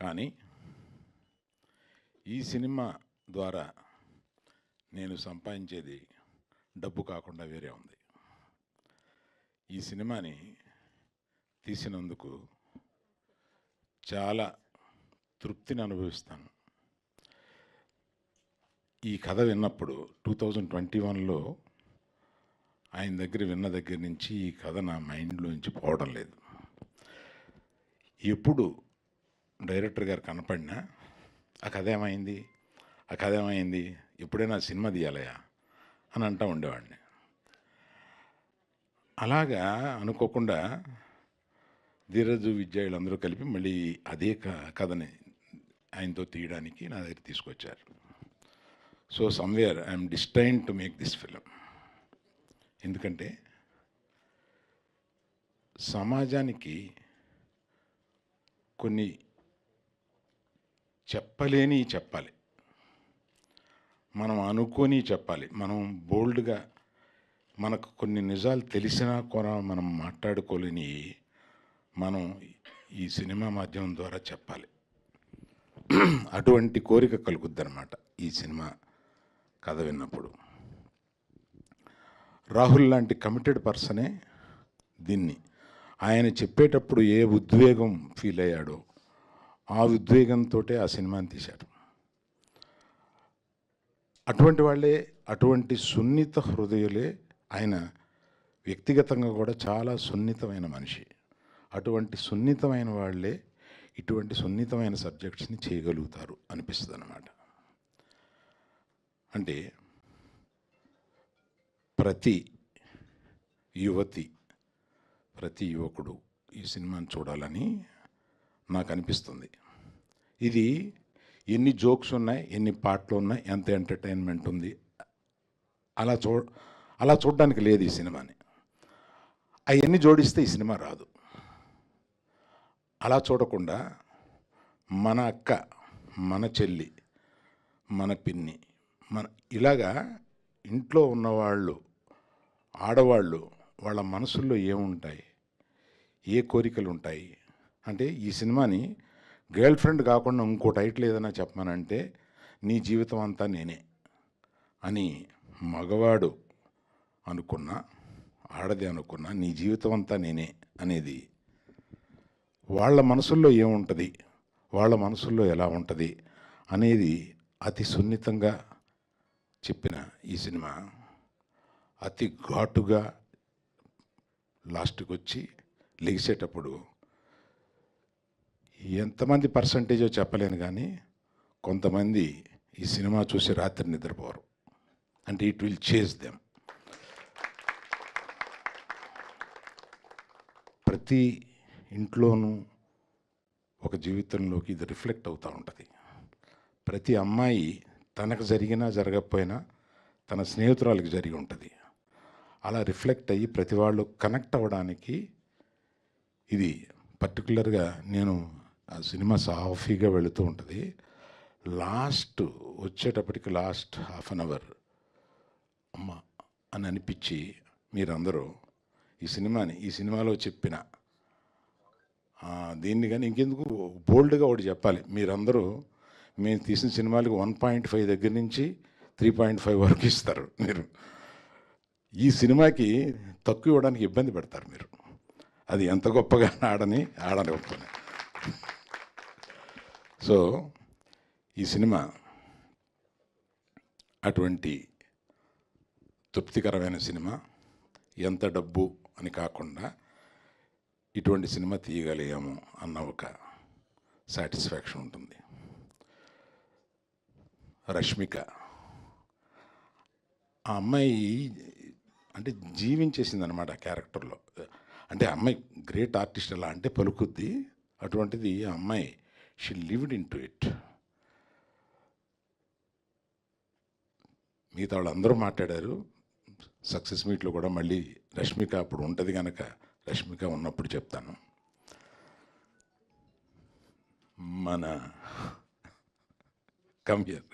కానీ ఈ సినిమా ద్వారా నేను సంపాదించేది డబ్బు కాకుండా వేరే ఉంది. ఈ సినిమాని తీసినందుకు చాలా తృప్తిని అనుభవిస్తాను. ఈ కథ విన్నప్పుడు 2021లో ఆయన దగ్గర విన్న దగ్గర నుంచి ఈ కథ నా మైండ్లోంచి పోవడం లేదు. ఎప్పుడు డైరెక్టర్ గారు కనపడినా ఆ కథ ఏమైంది ఎప్పుడైనా సినిమా తీయాలయా అని అంటూ ఉండేవాడిని. అలాగా అనుకోకుండా ధీరజు విద్యార్థులందరూ కలిపి మళ్ళీ అదే కథని ఆయనతో తీయడానికి నా దగ్గర తీసుకొచ్చారు. So somewhere I'm destined to make this film. ఎందుకంటే సమాజానికి కొన్ని చెప్పాలి, మనం అనుకొని చెప్పాలి, మనం బోల్డ్గా మనకు కొన్ని నిజాలు తెలిసినా కూడా మనం మాట్లాడుకోలేని మనం ఈ సినిమా మాధ్యమం ద్వారా చెప్పాలి. అటువంటి కోరిక కలుగుద్ది అన్నమాట ఈ సినిమా కథ విన్నప్పుడు. రాహుల్ లాంటి కమిటెడ్ పర్సనే దీన్ని ఆయన చెప్పేటప్పుడు ఏ ఉద్వేగం ఫీల్ అయ్యాడో ఆ ఉద్వేగంతో ఆ సినిమాని తీశారు. అటువంటి వాళ్ళే, అటువంటి సున్నిత హృదయులే ఆయన. వ్యక్తిగతంగా కూడా చాలా సున్నితమైన మనిషి. అటువంటి సున్నితమైన వాళ్ళే ఇటువంటి సున్నితమైన సబ్జెక్ట్స్ని చేయగలుగుతారు అనిపిస్తుంది అన్నమాట. అంటే ప్రతి యువతి, ప్రతి యువకుడు ఈ సినిమాని చూడాలని నాకు అనిపిస్తుంది. ఇది ఎన్ని జోక్స్ ఉన్నాయి, ఎన్ని పాటలు ఉన్నాయి, ఎంత ఎంటర్టైన్మెంట్ ఉంది అలా చూడడానికి లేదు ఈ సినిమాని. అవన్నీ జోడిస్తే ఈ సినిమా రాదు. అలా చూడకుండా మన అక్క, మన చెల్లి, మన పిన్ని, ఇలాగా ఇంట్లో ఉన్నవాళ్ళు, ఆడవాళ్ళు, వాళ్ళ మనసుల్లో ఏముంటాయి, ఏ కోరికలు ఉంటాయి అంటే ఈ సినిమాని గర్ల్ ఫ్రెండ్ కాకుండా ఇంకో టైటిల్ ఏదైనా చెప్పమనంటే నీ జీవితం అంతా నేనే అని మగవాడు అనుకున్నా, ఆడది అనుకున్నా నీ జీవితం అంతా నేనే అనేది వాళ్ళ మనసుల్లో ఏముంటుంది, వాళ్ళ మనసుల్లో ఎలా ఉంటుంది అనేది అతి సున్నితంగా చెప్పిన ఈ సినిమా అతి ఘాటుగా లాస్ట్కి వచ్చి లెగిసేటప్పుడు ఎంతమంది పర్సంటేజో చెప్పలేను, కానీ కొంతమంది ఈ సినిమా చూసి రాత్రి నిద్రపోరు. అంటే ఇట్ విల్ చేజ్ దెమ్. ప్రతి ఇంట్లోనూ ఒక జీవితంలోకి ఇది రిఫ్లెక్ట్ అవుతూ ఉంటుంది. ప్రతి అమ్మాయి తనకు జరిగినా జరగకపోయినా తన స్నేహితురాలకి జరిగి ఉంటుంది. అలా రిఫ్లెక్ట్ అయ్యి ప్రతి వాళ్ళు కనెక్ట్ అవ్వడానికి ఇది పర్టికులర్గా నేను ఆ సినిమా సాఫీగా వెళుతూ ఉంటుంది. లాస్ట్ వచ్చేటప్పటికి లాస్ట్ హాఫ్ అన్ అవర్ అమ్మ అని అనిపించి మీరందరూ ఈ సినిమాలో చెప్పిన దీన్ని కానీ ఇంకెందుకు బోల్డ్గా ఒకటి చెప్పాలి. మీరందరూ మేము తీసిన సినిమాలకు 1.5 దగ్గర నుంచి 3.5 వరకు ఇస్తారు. మీరు ఈ సినిమాకి తక్కువ ఇవ్వడానికి ఇబ్బంది పెడతారు మీరు. అది ఎంత గొప్పగా ఆడనివ్వకపోయినా. సో ఈ సినిమా అటువంటి తృప్తికరమైన సినిమా. ఎంత డబ్బు అని కాకుండా ఇటువంటి సినిమా తీయగలిగాము అన్న ఒక సాటిస్ఫాక్షన్ ఉంటుంది. రష్మిక ఆ అమ్మాయి అంటే జీవించేసింది అనమాట ఆ క్యారెక్టర్లో. అంటే అమ్మాయి గ్రేట్ ఆర్టిస్ట్ ఎలా అంటే పలుకుద్ది. అటువంటిది ఆ అమ్మాయి she lived in to it. మిగతా వాళ్ళందరూ మాట్లాడారు. సక్సెస్ మీట్లో కూడా మళ్ళీ రష్మిక అప్పుడు ఉంటుంది కనుక రష్మిక ఉన్నప్పుడు చెప్తాను. మన కంప్యూర్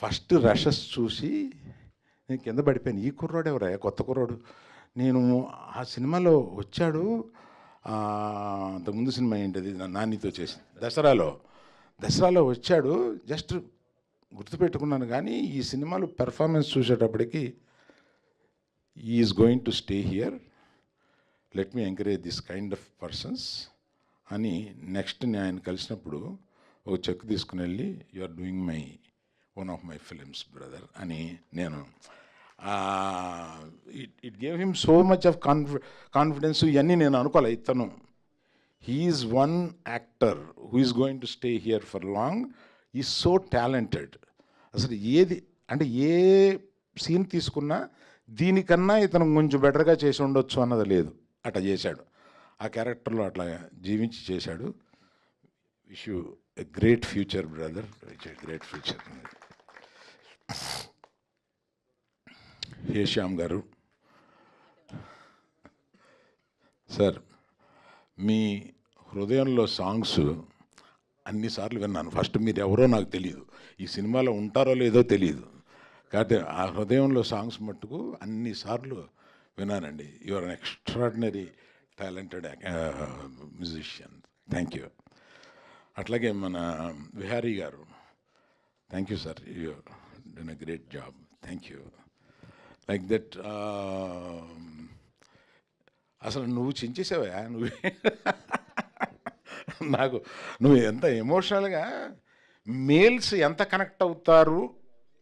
ఫస్ట్ రషెస్ చూసి నేను కింద పడిపోయాను. ఈ కుర్రాడు ఎవరా, కొత్త కుర్రాడు. నేను ఆ సినిమాలో వచ్చాడు, అంతకుముందు సినిమా ఏంటది నానితో చేసింది దసరాలో వచ్చాడు. జస్ట్ గుర్తుపెట్టుకున్నాను, కానీ ఈ సినిమాలో పెర్ఫార్మెన్స్ చూసేటప్పటికి is going to stay here, let me encourage this kind of persons అని నెక్స్ట్ నేను ఆయన కలిసినప్పుడు ఒక చెక్ తీసుకుని వెళ్ళి you are doing one of my films brother అని నేను it gave him so much of confidence. ఇవన్నీ నేను అనుకోలే. ఇతను he is one actor who is going to stay here for long, is so talented. అసలు ఏది అంటే ఏ సీన్ తీసుకున్నా దీనికన్నా ఇతను కొంచెం బెటర్గా చేసి ఉండొచ్చు అన్నది లేదు, అట్లా చేశాడు. ఆ క్యారెక్టర్లో అట్లా జీవించి చేశాడు. Wish you a great future brother, great future. Hey Shyam garu sir, మీ హృదయంలో సాంగ్స్ అన్నిసార్లు విన్నాను. ఫస్ట్ మీరు ఎవరో నాకు తెలియదు, ఈ సినిమాలో ఉంటారో లేదో తెలియదు, కాబట్టి ఆ హృదయంలో సాంగ్స్ మట్టుకు అన్నిసార్లు విన్నానండి. You are an extraordinary talented musician. Thank you. అట్లాగే మన విహారీ గారు, thank you sir, you done a great job. Thank you. Like that అసలు నువ్వు చించేసావా నువ్వే నాకు నువ్వు ఎంత ఎమోషనల్గా మేల్స్ ఎంత కనెక్ట్ అవుతారు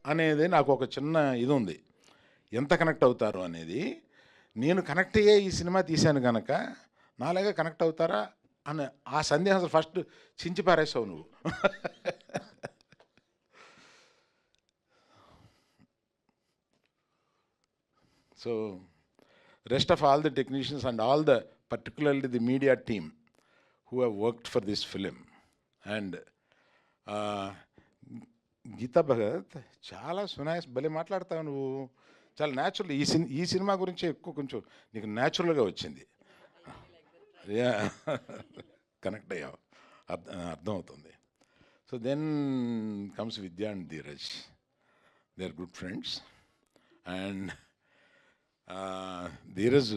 అనేది నాకు ఒక చిన్న ఇది ఉంది. ఎంత కనెక్ట్ అవుతారు అనేది నేను కనెక్ట్ అయ్యే ఈ సినిమా తీశాను కనుక నాలాగా కనెక్ట్ అవుతారా అని ఆ సందేహం ఫస్ట్ చించి పారేసావు నువ్వు. So rest of all the technicians and all the particularly the media team who have worked for this film, and Geetha Bhagat చాలా సునాయస్ భలే మాట్లాడతావు నువ్వు, చాలా న్యాచురల్. ఈ సినిమా గురించి ఎక్కువ కొంచెం నీకు న్యాచురల్గా వచ్చింది, కనెక్ట్ అయ్యావు, అర్థమవుతుంది. So then comes Vidya and Dheeraj, they are good friends. And Dheeraj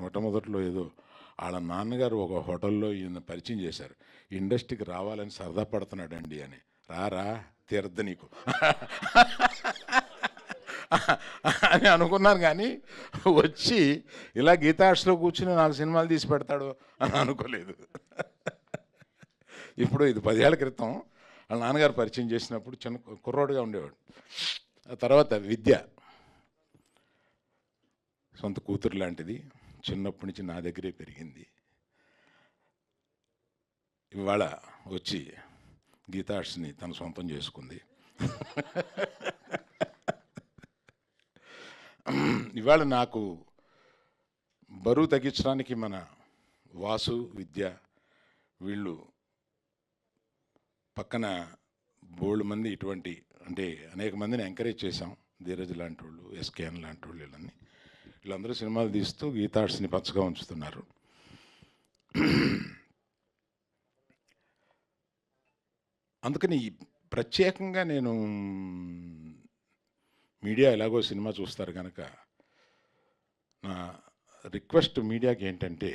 మొట్టమొదట్లో ఏదో వాళ్ళ నాన్నగారు ఒక హోటల్లో ఈయన పరిచయం చేశారు, ఇండస్ట్రీకి రావాలని సరదా పడుతున్నాడండి అని. రారా తీరద్దు నీకు అని అనుకున్నాను, కానీ వచ్చి ఇలా గీతార్ట్స్లో కూర్చుని నాకు సినిమాలు తీసి పెడతాడు అని అనుకోలేదు. ఇప్పుడు ఇది 10 ఏళ్ల క్రితం వాళ్ళ నాన్నగారు పరిచయం చేసినప్పుడు చిన్న కుర్రోడుగా ఉండేవాడు. ఆ తర్వాత విద్య సొంత కూతురు లాంటిది, చిన్నప్పటి నుంచి నా దగ్గరే పెరిగింది. ఇవాళ వచ్చి గీతార్ట్స్ని తన సొంతం చేసుకుంది. ఇవాళ నాకు బరువు తగ్గించడానికి మన వాసు, విద్య వీళ్ళు పక్కన బోల్డ్ మంది ఇటువంటి అంటే అనేక మందిని ఎంకరేజ్ చేశాం. ధీరజ్ లాంటి వాళ్ళు, ఎస్కేఎన్ లాంటి వాళ్ళు, వీళ్ళందరూ సినిమాలు తీస్తూ గీతార్ట్స్ని పచ్చగా ఉంచుతున్నారు. అందుకని ప్రత్యేకంగా నేను మీడియా ఎలాగో సినిమా చూస్తారు కనుక నా రిక్వెస్ట్ మీడియాకి ఏంటంటే,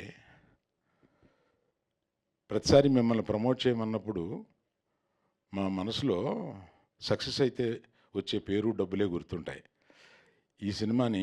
ప్రతిసారి మిమ్మల్ని ప్రమోట్ చేయమన్నప్పుడు మా మనసులో సక్సెస్ అయితే వచ్చే పేరు, డబ్బులే గుర్తుంటాయి. ఈ సినిమాని